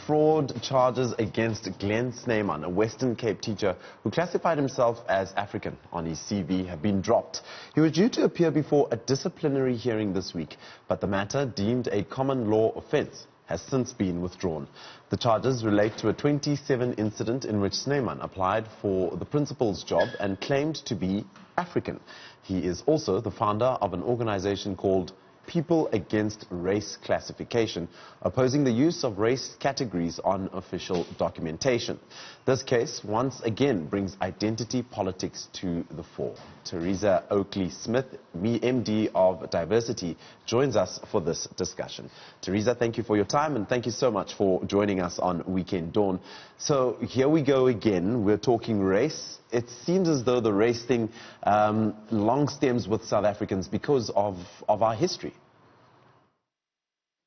Fraud charges against Glen Snyman, a Western Cape teacher who classified himself as African on his CV, have been dropped. He was due to appear before a disciplinary hearing this week, but the matter, deemed a common law offence, has since been withdrawn. The charges relate to a 2017 incident in which Snyman applied for the principal's job and claimed to be African. He is also the founder of an organization called People Against Race Classification, opposing the use of race categories on official documentation. This case once again brings identity politics to the fore. Teresa Oakley Smith, MD of Diversity, joins us for this discussion. Teresa, thank you for your time and thank you so much for joining us on Weekend Dawn. So here we go again, we're talking race. It seems as though the race thing long stems with South Africans because of our history.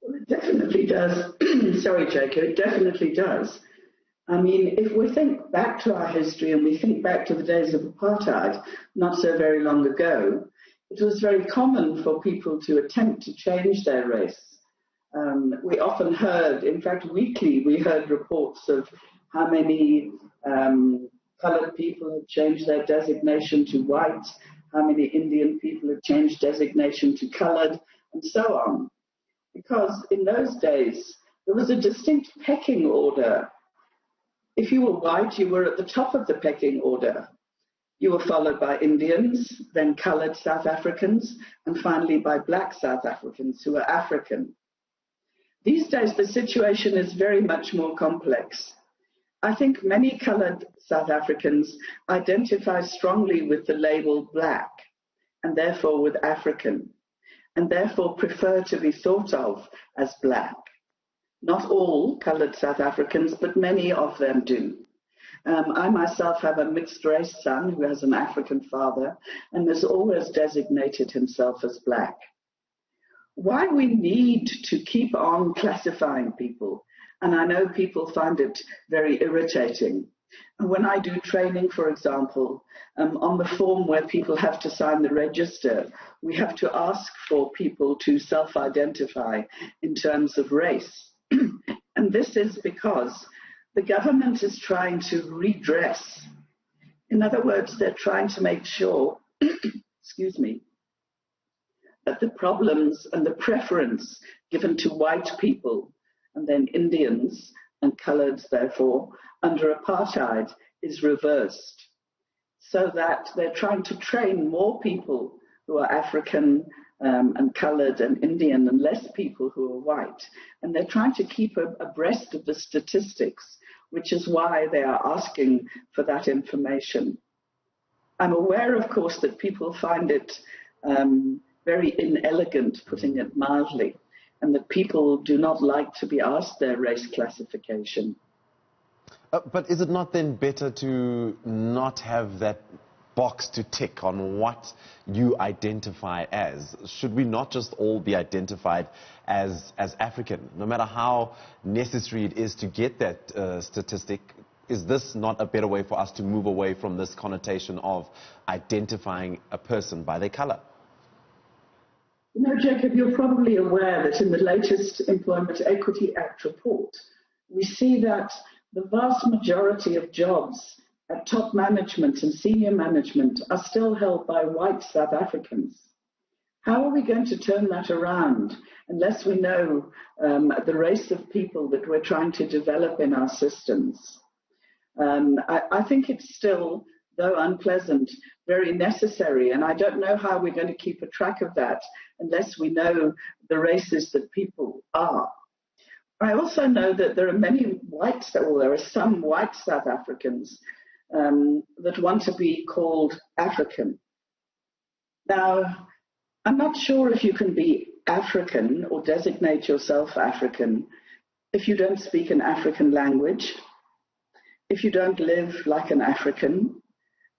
Well, it definitely does. Sorry, Jacob, it definitely does. I mean, if we think back to our history and we think back to the days of apartheid, not so very long ago, it was very common for people to attempt to change their race. We often heard, in fact, weekly, we heard reports of how many coloured people had changed their designation to white, how many Indian people had changed designation to coloured, and so on. Because in those days, there was a distinct pecking order. If you were white, you were at the top of the pecking order. You were followed by Indians, then coloured South Africans, and finally by black South Africans who were African. These days, the situation is very much more complex. I think many coloured South Africans identify strongly with the label black, and therefore with African, and therefore prefer to be thought of as black. Not all coloured South Africans, but many of them do. I myself have a mixed-race son who has an African father and has always designated himself as black. Why we need to keep on classifying people, and I know people find it very irritating. And when I do training, for example, on the form where people have to sign the register, we have to ask for people to self-identify in terms of race. And this is because the government is trying to redress. In other words, they're trying to make sure, excuse me, that the problems and the preference given to white people and then Indians and coloured, therefore, under apartheid is reversed, so that they're trying to train more people who are African and coloured and Indian and less people who are white. And they're trying to keep abreast of the statistics, which is why they are asking for that information. I'm aware, of course, that people find it very inelegant, putting it mildly, and that people do not like to be asked their race classification. But is it not then better to not have that box to tick on what you identify as? Should we not just all be identified as African, no matter how necessary it is to get that statistic? Is this not a better way for us to move away from this connotation of identifying a person by their colour? You know, Jacob, you're probably aware that in the latest Employment Equity Act report, we see that the vast majority of jobs at top management and senior management are still held by white South Africans. How are we going to turn that around unless we know the race of people that we're trying to develop in our systems? I think it's still, though unpleasant, very necessary, and I don't know how we're going to keep a track of that unless we know the races that people are. I also know that there are some white South Africans that want to be called African. Now, I'm not sure if you can be African or designate yourself African if you don't speak an African language, if you don't live like an African.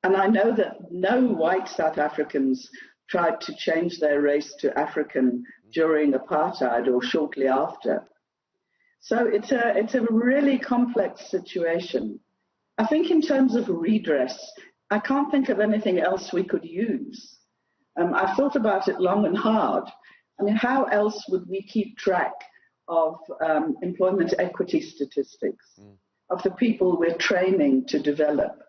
And I know that no white South Africans tried to change their race to African during apartheid or shortly after. So it's a really complex situation. I think in terms of redress, I can't think of anything else we could use. I've thought about it long and hard. I mean, how else would we keep track of employment equity statistics, of the people we're training to develop,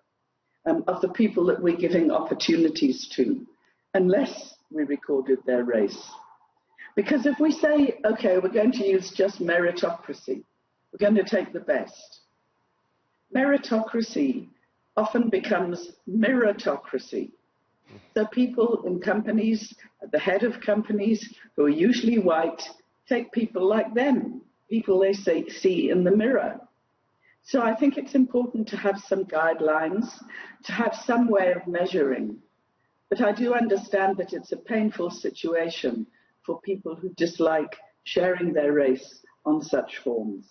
of the people that we're giving opportunities to, unless we recorded their race. Because if we say, okay, we're going to use just meritocracy, we're going to take the best, meritocracy often becomes meritocracy. So people in companies, at the head of companies, who are usually white, take people like them, people they see in the mirror. So I think it's important to have some guidelines, to have some way of measuring. But I do understand that it's a painful situation for people who dislike sharing their race on such forms.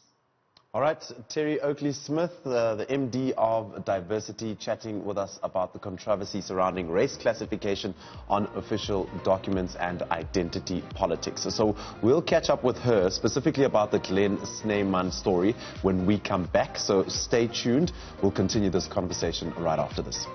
All right, Teresa Oakley Smith, the MD of Diversity, chatting with us about the controversy surrounding race classification on official documents and identity politics. So we'll catch up with her specifically about the Glen Snyman story when we come back. So stay tuned. We'll continue this conversation right after this.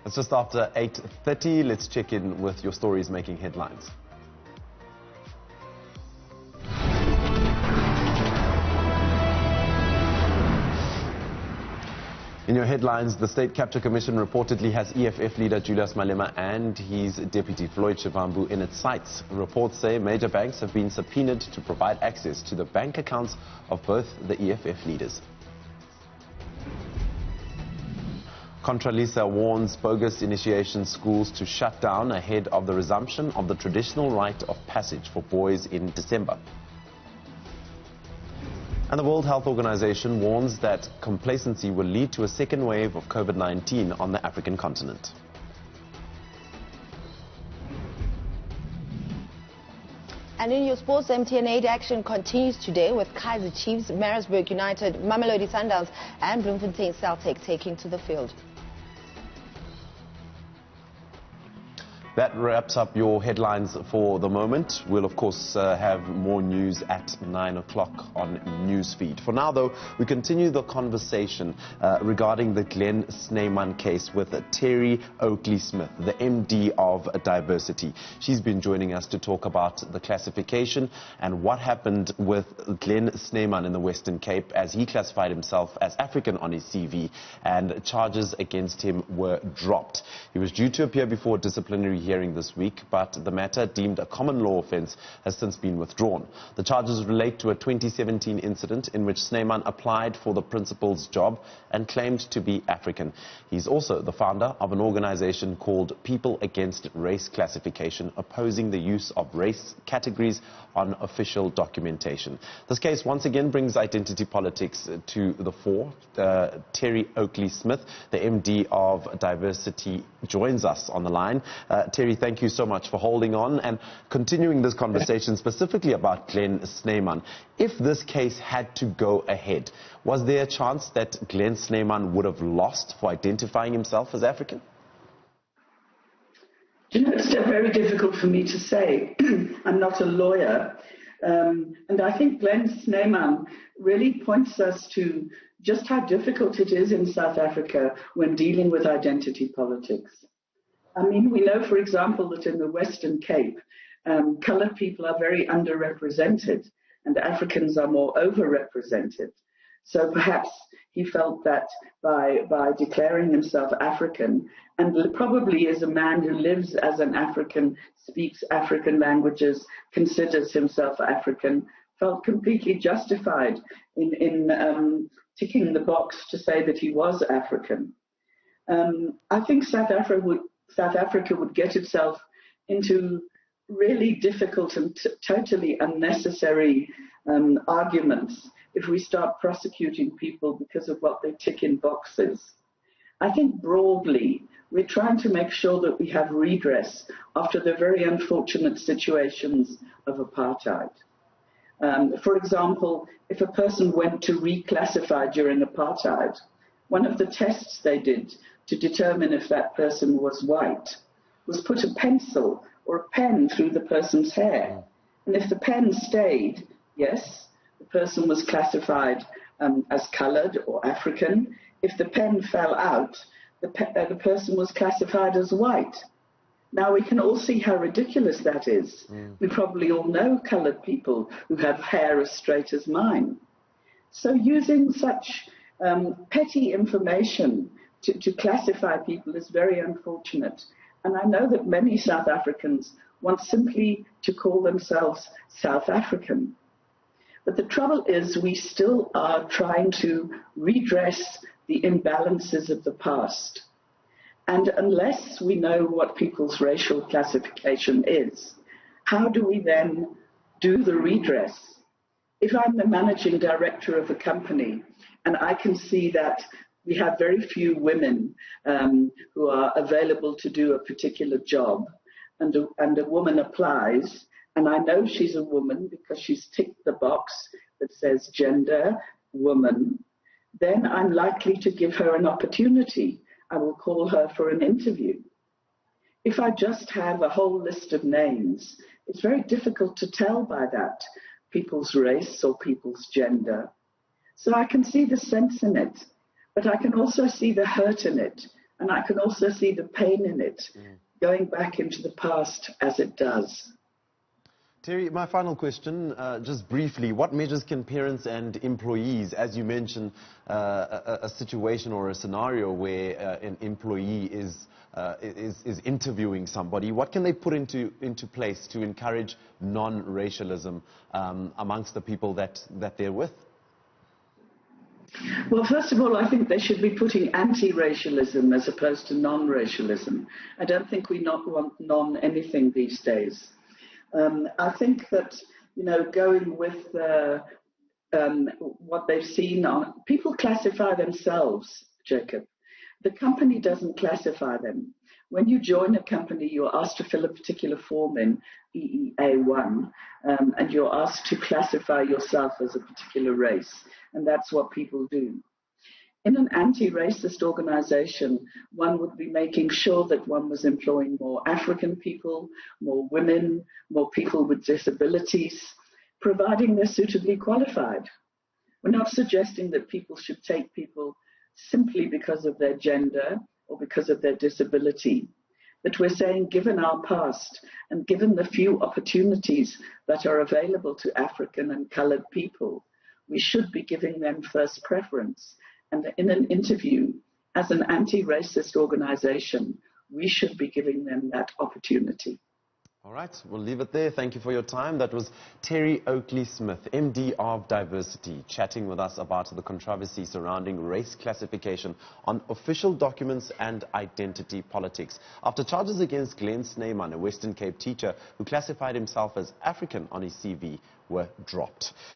It's just after 8:30. Let's check in with your stories making headlines. In your headlines, the State Capture Commission reportedly has EFF leader Julius Malema and his deputy Floyd Shivambu in its sights. Reports say major banks have been subpoenaed to provide access to the bank accounts of both the EFF leaders. Contralisa warns bogus initiation schools to shut down ahead of the resumption of the traditional rite of passage for boys in December. And the World Health Organization warns that complacency will lead to a second wave of COVID-19 on the African continent. And in your sports, MTN 8 action continues today with Kaizer Chiefs, Maritzburg United, Mamelodi Sundowns and Bloemfontein Celtic taking to the field. That wraps up your headlines for the moment. We'll, of course, have more news at 9 o'clock on Newsfeed. For now, though, we continue the conversation regarding the Glen Snyman case with Teresa Oakley Smith, the MD of Diversity. She's been joining us to talk about the classification and what happened with Glen Snyman in the Western Cape as he classified himself as African on his CV and charges against him were dropped. He was due to appear before a disciplinary hearing this week, but the matter, deemed a common law offence, has since been withdrawn. The charges relate to a 2017 incident in which Snyman applied for the principal's job and claimed to be African. He's also the founder of an organization called People Against Race Classification, opposing the use of race categories on official documentation. This case once again brings identity politics to the fore. Teresa Oakley Smith, the MD of Diversity, joins us on the line. Terry, thank you so much for holding on and continuing this conversation specifically about Glen Snyman. If this case had to go ahead, was there a chance that Glen Snyman would have lost for identifying himself as African? You know, it's very difficult for me to say. I'm not a lawyer. And I think Glen Snyman really points us to just how difficult it is in South Africa when dealing with identity politics. I mean, we know, for example, that in the Western Cape, coloured people are very underrepresented and Africans are more overrepresented. So perhaps he felt that by declaring himself African, and probably is a man who lives as an African, speaks African languages, considers himself African, felt completely justified in ticking the box to say that he was African. I think South Africa would get itself into really difficult and totally unnecessary arguments if we start prosecuting people because of what they tick in boxes. I think broadly, we're trying to make sure that we have redress after the very unfortunate situations of apartheid. For example, if a person went to reclassify during apartheid, one of the tests they did to determine if that person was white was put a pencil or a pen through the person's hair. And if the pen stayed, yes, the person was classified as coloured or African. If the pen fell out, the person was classified as white. Now, we can all see how ridiculous that is. We probably all know coloured people who have hair as straight as mine. So using such petty information to classify people is very unfortunate. And I know that many South Africans want simply to call themselves South African. But the trouble is we still are trying to redress the imbalances of the past. And unless we know what people's racial classification is, how do we then do the redress? If I'm the managing director of a company and I can see that we have very few women who are available to do a particular job, and a woman applies, and I know she's a woman because she's ticked the box that says gender, woman, then I'm likely to give her an opportunity. I will call her for an interview. If I just have a whole list of names, it's very difficult to tell by that people's race or people's gender. So I can see the sense in it, but I can also see the hurt in it, and I can also see the pain in it, going back into the past as it does. Terry, my final question, just briefly, what measures can parents and employees, as you mentioned, a situation or a scenario where an employee is interviewing somebody, what can they put into place to encourage non-racialism amongst the people that they're with? Well, first of all, I think they should be putting anti-racialism as opposed to non-racialism. I don't think we want non-anything these days. I think that, going with what they've seen on, people classify themselves, Jacob. The company doesn't classify them. When you join a company, you're asked to fill a particular form in EEA1, and you're asked to classify yourself as a particular race, and that's what people do. In an anti-racist organization, one would be making sure that one was employing more African people, more women, more people with disabilities, providing they're suitably qualified. We're not suggesting that people should take people simply because of their gender or because of their disability. But we're saying, given our past and given the few opportunities that are available to African and coloured people, we should be giving them first preference. And in an interview, as an anti-racist organization, we should be giving them that opportunity. All right, we'll leave it there. Thank you for your time. That was Teresa Oakley Smith, MD of Diversity, chatting with us about the controversy surrounding race classification on official documents and identity politics, after charges against Glen Snyman, a Western Cape teacher who classified himself as African on his CV, were dropped.